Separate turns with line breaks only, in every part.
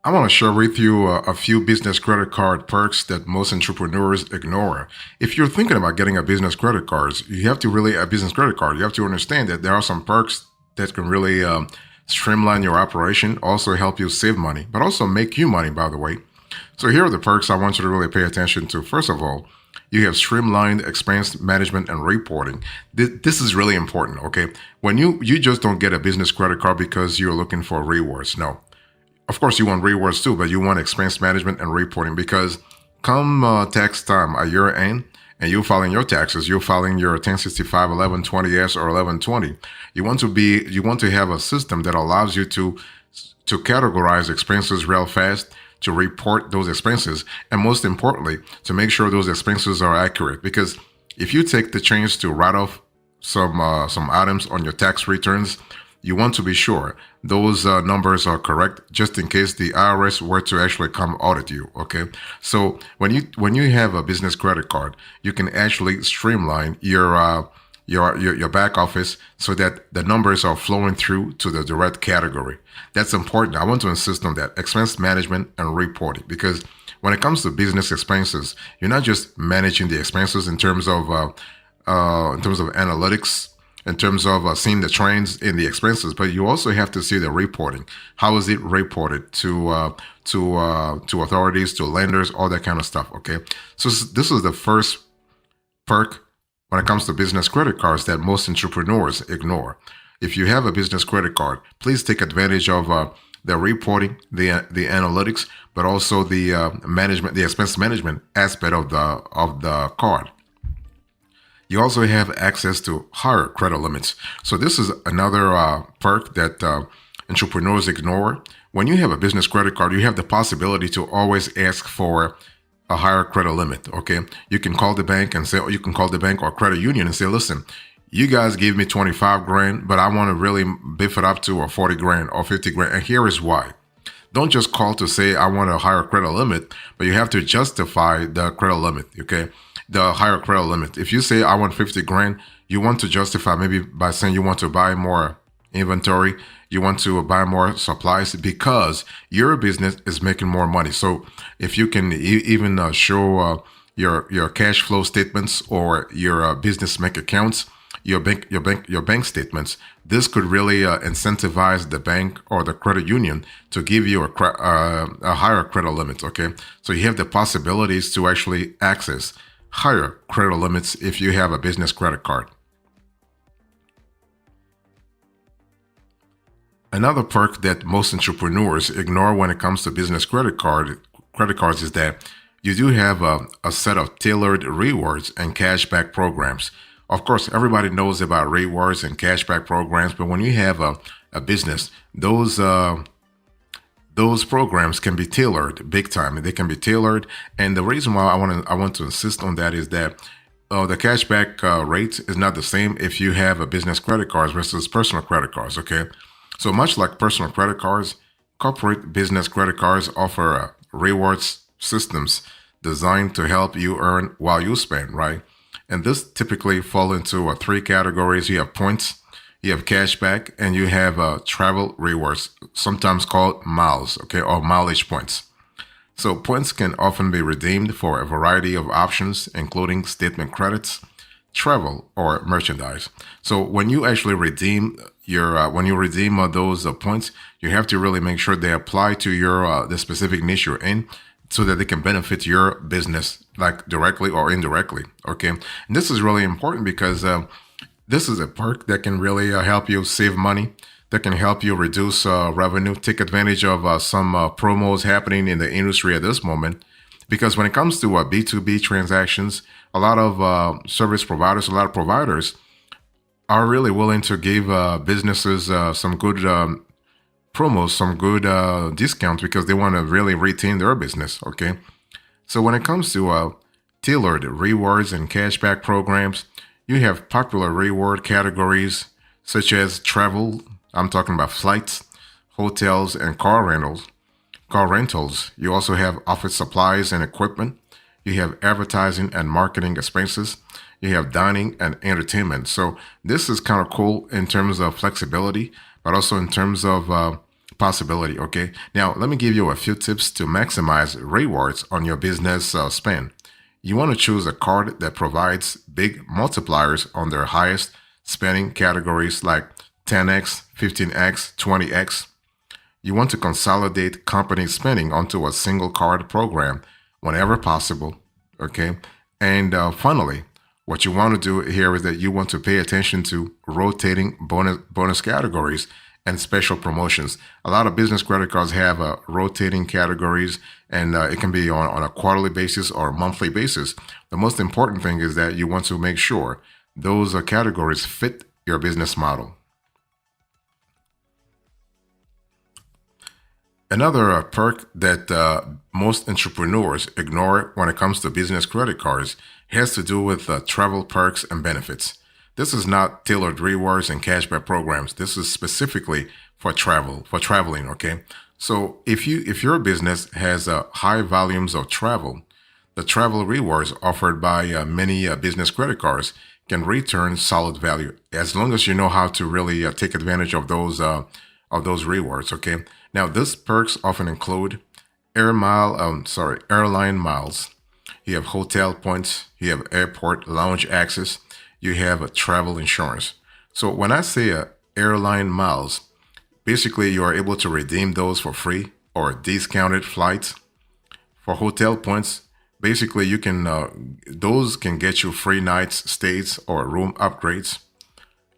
I want to share with you a few business credit card perks that most entrepreneurs ignore. If you're thinking about getting a business credit card, you have to really a business credit card. You have to understand that there are some perks that can really streamline your operation, also help you save money, but also make you money. By the way, so here are the perks I want you to really pay attention to. First of all, you have streamlined expense management and reporting. This is really important. Okay, when you just don't get a business credit card because you're looking for rewards. No, of course, you want rewards too, but you want expense management and reporting because come tax time at year end, and you're filing your taxes, you're filing your 1065, 1120S, or 1120. You want to have a system that allows you to categorize expenses real fast, to report those expenses, and most importantly, to make sure those expenses are accurate. Because if you take the chance to write off some items on your tax returns, you want to be sure those numbers are correct, just in case the IRS were to actually come audit you. Okay, so when you have a business credit card, you can actually streamline your back office so that the numbers are flowing through to the direct category. That's important. I want to insist on that expense management and reporting because when it comes to business expenses, you're not just managing the expenses in terms of analytics, in terms of seeing the trends in the expenses, but you also have to see the reporting. How is it reported to authorities, to lenders, all that kind of stuff? Okay, so this is the first perk when it comes to business credit cards that most entrepreneurs ignore. If you have a business credit card, please take advantage of the reporting, the analytics, but also the management, the expense management aspect of the card. You also have access to higher credit limits. So this is another perk that entrepreneurs ignore. When you have a business credit card, you have the possibility to always ask for a higher credit limit. Okay, you can call the bank and say, or you can call the bank or credit union and say, listen, you guys gave me 25 grand, but I want to really biff it up to a 40 grand or 50 grand. And here is why. Don't just call to say I want a higher credit limit, but you have to justify the credit limit. Okay, the higher credit limit. If you say I want 50 grand, you want to justify maybe by saying you want to buy more inventory, you want to buy more supplies because your business is making more money. So if you can even show your cash flow statements or your business bank accounts, your bank statements, this could really incentivize the bank or the credit union to give you a higher credit limit. Okay, so you have the possibilities to actually access higher credit limits if you have a business credit card. Another perk that most entrepreneurs ignore when it comes to business credit cards is that you do have a set of tailored rewards and cashback programs. Of course, everybody knows about rewards and cashback programs, but when you have a business, those programs can be tailored big time. They can be tailored, and the reason why I want to insist on that is that the cashback rate is not the same if you have a business credit cards versus personal credit cards. Okay, so much like personal credit cards, corporate business credit cards offer rewards systems designed to help you earn while you spend, right? And this typically fall into three categories. You have points, you have cashback, and you have travel rewards, sometimes called miles, okay, or mileage points. So points can often be redeemed for a variety of options, including statement credits, travel, or merchandise. So when you actually redeem those points, you have to really make sure they apply to your the specific niche you're in, so that they can benefit your business, like directly or indirectly. Okay, and this is really important because this is a perk that can really help you save money, that can help you reduce revenue, take advantage of some promos happening in the industry at this moment. Because when it comes to B2B transactions, a lot of service providers, a lot of providers are really willing to give businesses some good promos, some good discounts because they want to really retain their business. Okay, so when it comes to tailored rewards and cashback programs, you have popular reward categories such as travel. I'm talking about flights, hotels, and car rentals. Car rentals. You also have office supplies and equipment. You have advertising and marketing expenses. You have dining and entertainment. So this is kind of cool in terms of flexibility, but also in terms of possibility. Okay. Now, let me give you a few tips to maximize rewards on your business spend. You want to choose a card that provides big multipliers on their highest spending categories like 10x, 15x, 20x. You want to consolidate company spending onto a single card program whenever possible. Okay. And finally, what you want to do here is that you want to pay attention to rotating bonus categories and special promotions. A lot of business credit cards have rotating categories, and it can be on a quarterly basis or monthly basis. The most important thing is that you want to make sure those categories fit your business model. Another perk that most entrepreneurs ignore when it comes to business credit cards has to do with travel perks and benefits. This is not tailored rewards and cashback programs. This is specifically for traveling. Okay, so if your business has high volumes of travel, the travel rewards offered by many business credit cards can return solid value as long as you know how to really take advantage of those rewards. Okay. Now, these perks often include airline miles. You have hotel points. You have airport lounge access. You have a travel insurance. So when I say airline miles, basically you are able to redeem those for free or discounted flights. For hotel points, basically you can those can get you free nights stays or room upgrades.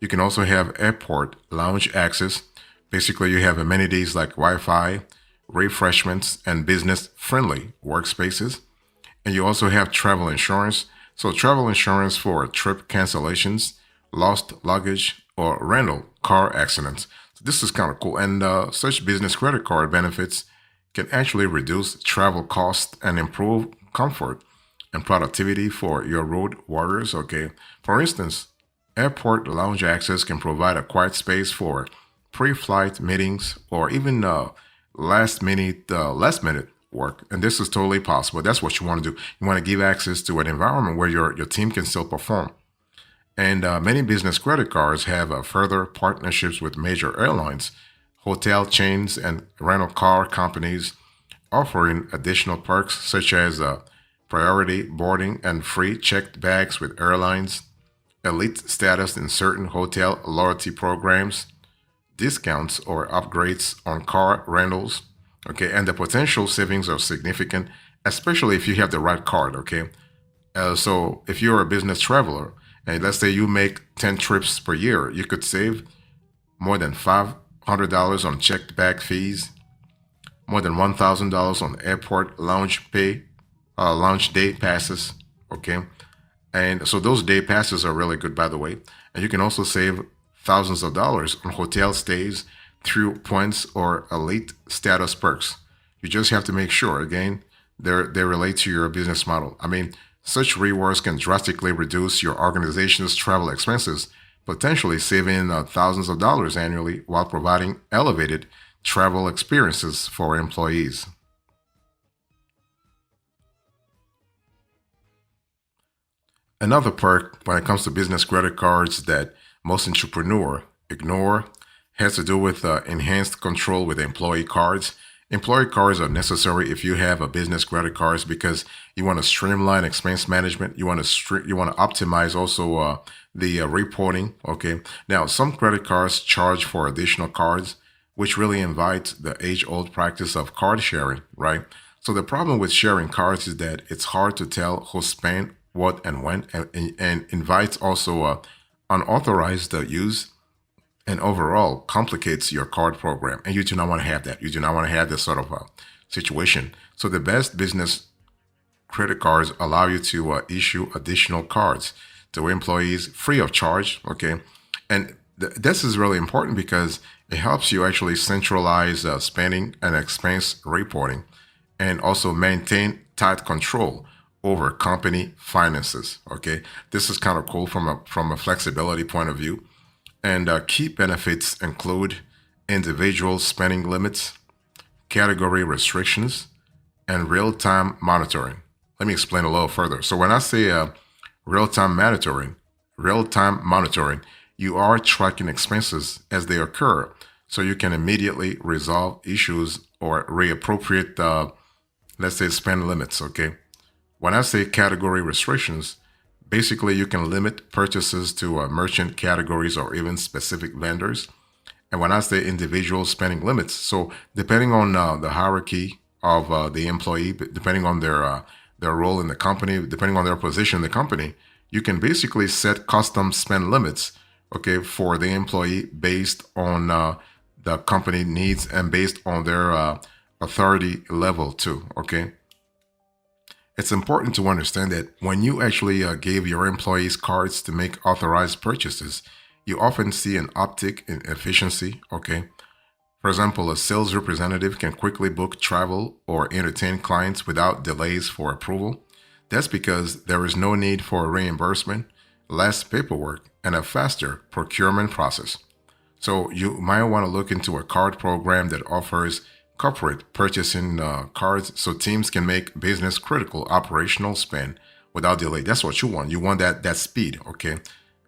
You can also have airport lounge access. Basically, you have amenities like Wi-Fi, refreshments, and business-friendly workspaces. And you also have travel insurance. So travel insurance for trip cancellations, lost luggage, or rental car accidents. So this is kind of cool. And such business credit card benefits can actually reduce travel costs and improve comfort and productivity for your road warriors. Okay. For instance, airport lounge access can provide a quiet space for pre-flight meetings or even last minute work, and this is totally possible. That's what you want to do. You want to give access to an environment where your team can still perform. And many business credit cards have further partnerships with major airlines, hotel chains, and rental car companies, offering additional perks such as priority boarding and free checked bags with airlines, elite status in certain hotel loyalty programs, discounts or upgrades on car rentals. Okay, and the potential savings are significant, especially if you have the right card. Okay, so if you're a business traveler and let's say you make 10 trips per year, you could save more than $500 on checked bag fees, more than $1,000 on airport lounge day passes. Okay, and so those day passes are really good, by the way. And you can also save thousands of dollars on hotel stays through points or elite status perks. You just have to make sure, again, they relate to your business model. I mean, such rewards can drastically reduce your organization's travel expenses, potentially saving thousands of dollars annually while providing elevated travel experiences for employees. Another perk when it comes to business credit cards that most entrepreneurs ignore has to do with enhanced control with employee cards. Employee cards are necessary if you have a business credit cards because you want to streamline expense management. You want to optimize also the reporting. Okay. Now, some credit cards charge for additional cards, which really invites the age-old practice of card sharing, right? So the problem with sharing cards is that it's hard to tell who spent what and when, and invites also unauthorized use and overall complicates your card program. And you do not want to have that. You do not want to have this sort of situation. So the best business credit cards allow you to issue additional cards to employees free of charge. Okay. And this is really important because it helps you actually centralize spending and expense reporting and also maintain tight control over company finances. Okay. This is kind of cool from a flexibility point of view. And key benefits include individual spending limits, category restrictions, and real-time monitoring. Let me explain a little further. So when I say real-time monitoring, you are tracking expenses as they occur so you can immediately resolve issues or reappropriate, let's say, spend limits. Okay. When I say category restrictions, basically you can limit purchases to merchant categories or even specific vendors. And when I say individual spending limits, so depending on the hierarchy of the employee, depending on their role in the company, depending on their position in the company, you can basically set custom spend limits, okay, for the employee based on the company needs and based on their authority level too. Okay. It's important to understand that when you actually gave your employees cards to make authorized purchases, you often see an uptick in efficiency. Okay. For example, a sales representative can quickly book travel or entertain clients without delays for approval. That's because there is no need for reimbursement, less paperwork, and a faster procurement process. So you might want to look into a card program that offers corporate purchasing cards so teams can make business critical operational spend without delay. That's what you want. You want that speed, okay?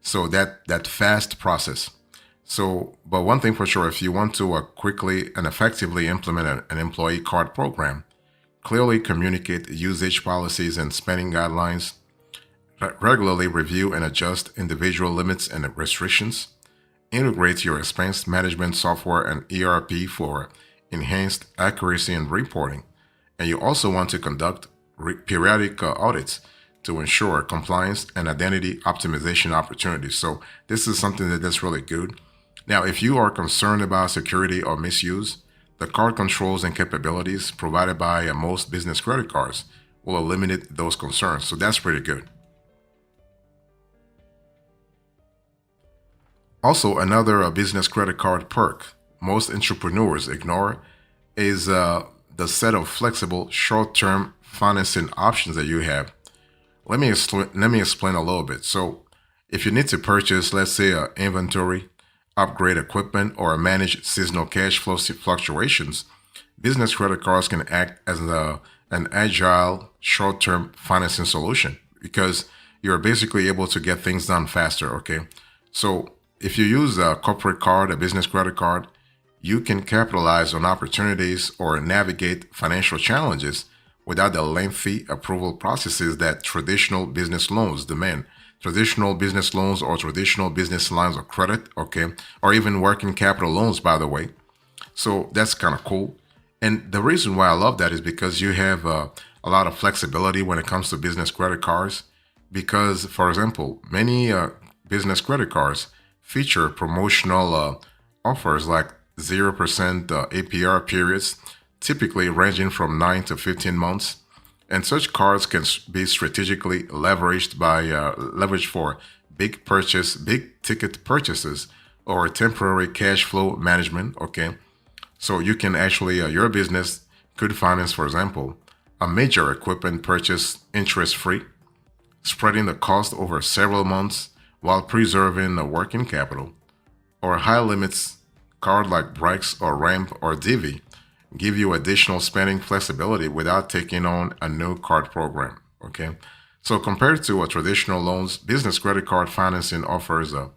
So that fast process. So, but one thing for sure, if you want to quickly and effectively implement an employee card program, clearly communicate usage policies and spending guidelines, regularly review and adjust individual limits and restrictions, integrate your expense management software and ERP for enhanced accuracy and reporting. And you also want to conduct periodic audits to ensure compliance and identity optimization opportunities. So this is something that's really good. Now, if you are concerned about security or misuse, the card controls and capabilities provided by most business credit cards will eliminate those concerns. So that's pretty good. Also, another business credit card perk most entrepreneurs ignore is the set of flexible short-term financing options that you have. Let me explain a little bit. So, if you need to purchase, let's say, inventory, upgrade equipment, or manage seasonal cash flow fluctuations, business credit cards can act as an agile short-term financing solution because you're basically able to get things done faster. Okay, so if you use a corporate card, a business credit card, you can capitalize on opportunities or navigate financial challenges without the lengthy approval processes that traditional business loans demand. Traditional business loans or traditional business lines of credit, okay, or even working capital loans, by the way. So that's kind of cool. And the reason why I love that is because you have a lot of flexibility when it comes to business credit cards. Because, for example, many business credit cards feature promotional offers like 0% APR periods, typically ranging from 9 to 15 months. And such cards can be strategically leveraged for big ticket purchases or temporary cash flow management. Okay, so you can actually your business could finance, for example, a major equipment purchase interest free, spreading the cost over several months while preserving the working capital, or high limits card like Brex or Ramp or Divi give you additional spending flexibility without taking on a new card program. Okay, so compared to traditional loans, business credit card financing offers a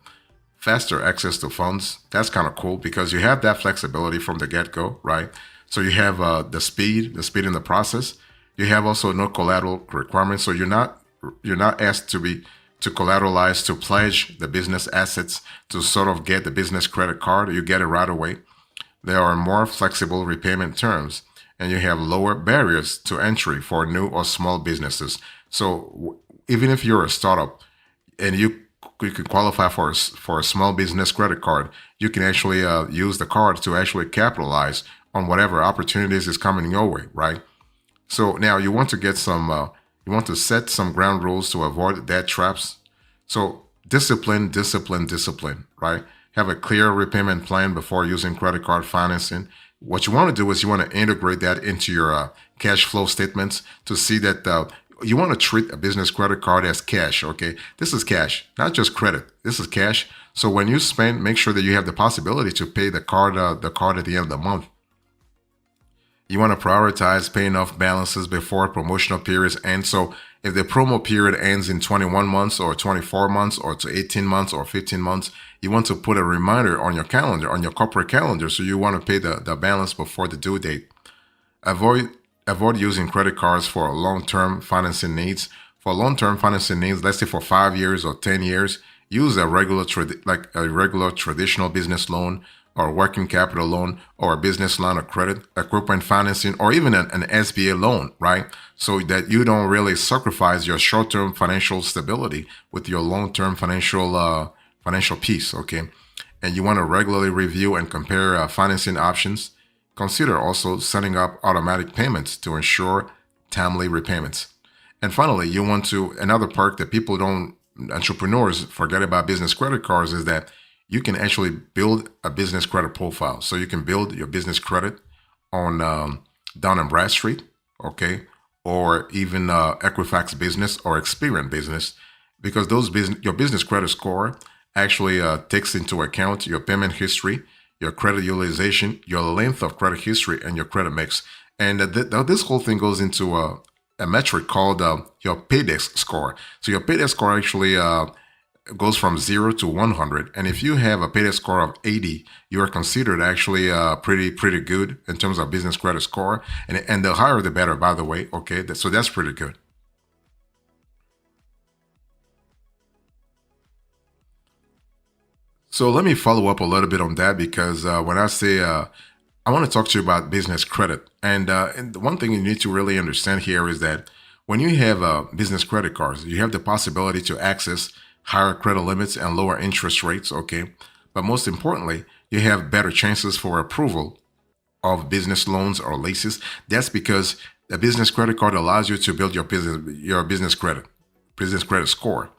faster access to funds. That's kind of cool because you have that flexibility from the get-go, right? So you have the speed in the process. You have also no collateral requirements, so you're not asked to collateralize, to pledge the business assets to sort of get the business credit card. You get it right away. There are more flexible repayment terms, and you have lower barriers to entry for new or small businesses. So even if you're a startup and you can qualify for a small business credit card, you can actually use the card to actually capitalize on whatever opportunities is coming your way, right? So now you want to get you want to set some ground rules to avoid debt traps. So discipline, discipline, discipline, right? Have a clear repayment plan before using credit card financing. What you want to do is you want to integrate that into your cash flow statements to see that you want to treat a business credit card as cash, okay? This is cash, not just credit. This is cash. So when you spend, make sure that you have the possibility to pay the card at the end of the month. You want to prioritize paying off balances before promotional periods end. So If the promo period ends in 21 months or 24 months or to 18 months or 15 months, you want to put a reminder on your calendar, on your corporate calendar. So you want to pay the balance before the due date. Avoid avoid using credit cards for long-term financing needs. For long-term financing needs, let's say for 5 years or 10 years, use a like a regular traditional business loan or working capital loan or a business line of credit, equipment financing, or even an SBA loan, right? So that you don't really sacrifice your short-term financial stability with your long-term financial peace, okay? And you want to regularly review and compare financing options. Consider also setting up automatic payments to ensure timely repayments. And finally, you want to, another perk that people don't, entrepreneurs forget about business credit cards is that you can actually build a business credit profile. So you can build your business credit on Dun and Bradstreet, okay, or even Equifax Business or Experian Business, because your business credit score actually takes into account your payment history, your credit utilization, your length of credit history, and your credit mix. And this whole thing goes into a metric called your paydex score. So your paydex score actually goes from 0 to 100. And if you have a paydex score of 80, you are considered actually pretty good in terms of business credit score. And the higher the better, by the way. Okay, so that's pretty good. So let me follow up a little bit on that because when I say I want to talk to you about business credit, and the one thing you need to really understand here is that when you have business credit cards, you have the possibility to access higher credit limits and lower interest rates. Okay, but most importantly, you have better chances for approval of business loans or leases. That's because the business credit card allows you to build your business credit score.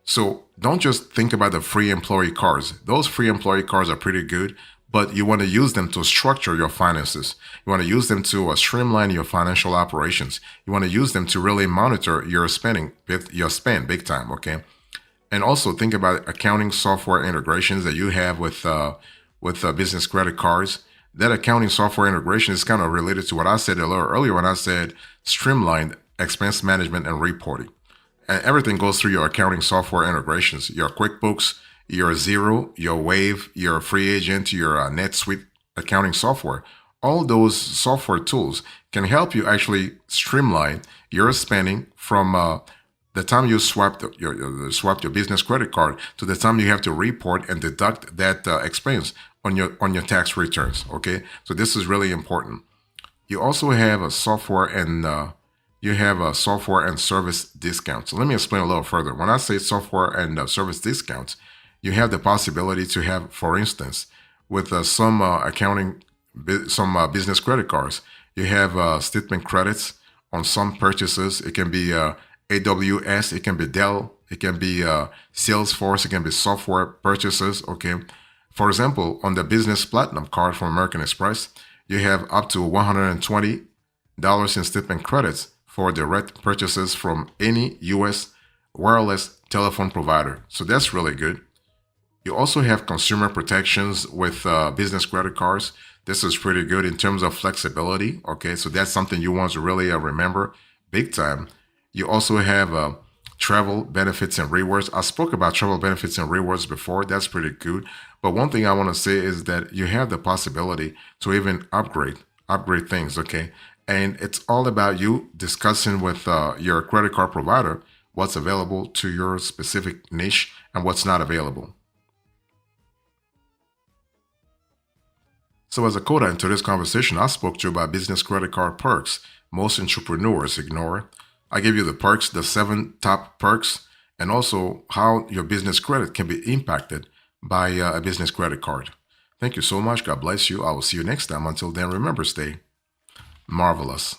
So don't just think about the free employee cards. Those free employee cards are pretty good, but you want to use them to structure your finances. You want to use them to streamline your financial operations. You want to use them to really monitor your spending, your spend big time, okay? And also think about accounting software integrations that you have with business credit cards. That accounting software integration is kind of related to what I said a little earlier when I said streamlined expense management and reporting. And everything goes through your accounting software integrations, your QuickBooks, your Xero, your Wave, your Free Agent, your NetSuite accounting software. All those software tools can help you actually streamline your spending from the time you swap your business credit card to the time you have to report and deduct that expense on your tax returns. Okay, so this is really important. You also have a software and service discounts. So let me explain a little further. When I say software and service discounts, you have the possibility to have, for instance, with some business credit cards, you have statement credits on some purchases. It can be AWS, it can be Dell, it can be Salesforce, it can be software purchases. Okay, for example, on the Business Platinum card from American Express, you have up to $120 in statement credits for direct purchases from any U.S. wireless telephone provider. So that's really good. You also have consumer protections with business credit cards. This is pretty good in terms of flexibility. Okay, so that's something you want to really remember big time. You also have travel benefits and rewards. I spoke about travel benefits and rewards before. That's pretty good. But one thing I want to say is that you have the possibility to even upgrade things. Okay, and it's all about you discussing with your credit card provider what's available to your specific niche and what's not available. So as a coda into this conversation, I spoke to you about business credit card perks most entrepreneurs ignore. I gave you the perks, the 7 top perks, and also how your business credit can be impacted by a business credit card. Thank you so much. God bless you. I will see you next time. Until then, remember, stay marvelous.